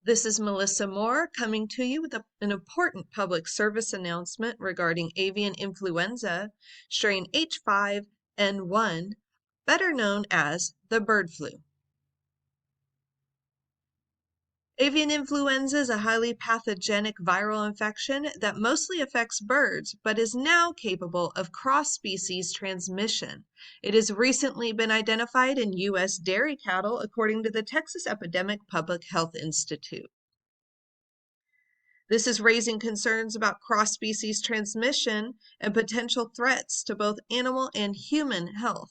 This is Melissa Moore coming to you with an important public service announcement regarding avian influenza, strain H5N1, better known as the bird flu. Avian influenza is a highly pathogenic viral infection that mostly affects birds, but is now capable of cross-species transmission. It has recently been identified in U.S. dairy cattle, according to the Texas Epidemic Public Health Institute. This is raising concerns about cross-species transmission and potential threats to both animal and human health.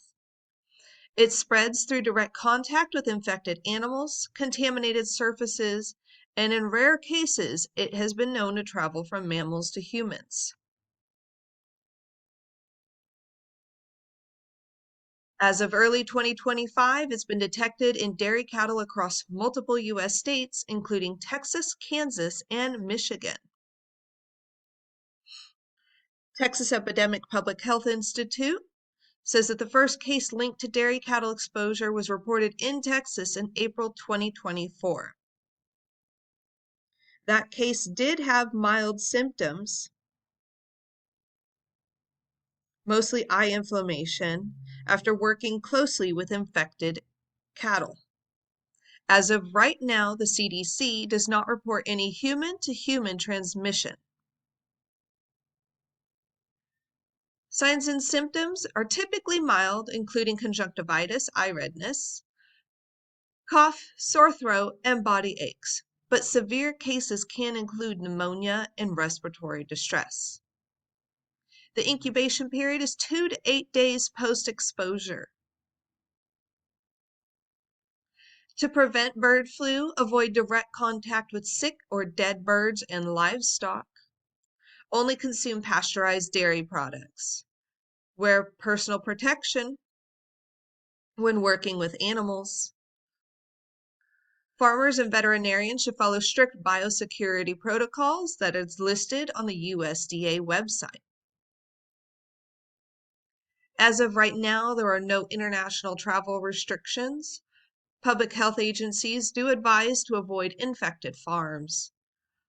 It spreads through direct contact with infected animals, contaminated surfaces, and in rare cases, it has been known to travel from mammals to humans. As of early 2025, it's been detected in dairy cattle across multiple U.S. states, including Texas, Kansas, and Michigan. Texas Epidemic Public Health Institute says that the first case linked to dairy cattle exposure was reported in Texas in April 2024. That case did have mild symptoms, mostly eye inflammation, after working closely with infected cattle. As of right now, the CDC does not report any human-to-human transmission. Signs and symptoms are typically mild, including conjunctivitis, eye redness, cough, sore throat, and body aches, but severe cases can include pneumonia and respiratory distress. The incubation period is 2 to 8 days post-exposure. To prevent bird flu, avoid direct contact with sick or dead birds and livestock. Only consume pasteurized dairy products. Wear personal protection when working with animals. Farmers and veterinarians should follow strict biosecurity protocols that is listed on the USDA website. As of right now, there are no international travel restrictions. Public health agencies do advise to avoid infected farms.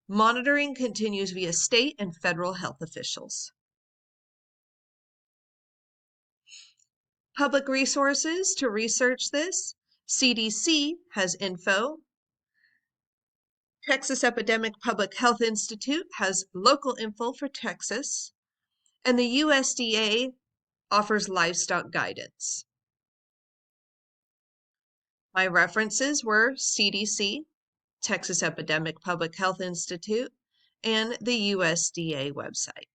Monitoring continues via state and federal health officials. Public resources to research this: CDC has info. Texas Epidemic Public Health Institute has local info for Texas, and the USDA offers livestock guidance. My references were CDC, Texas Epidemic Public Health Institute, and the USDA website.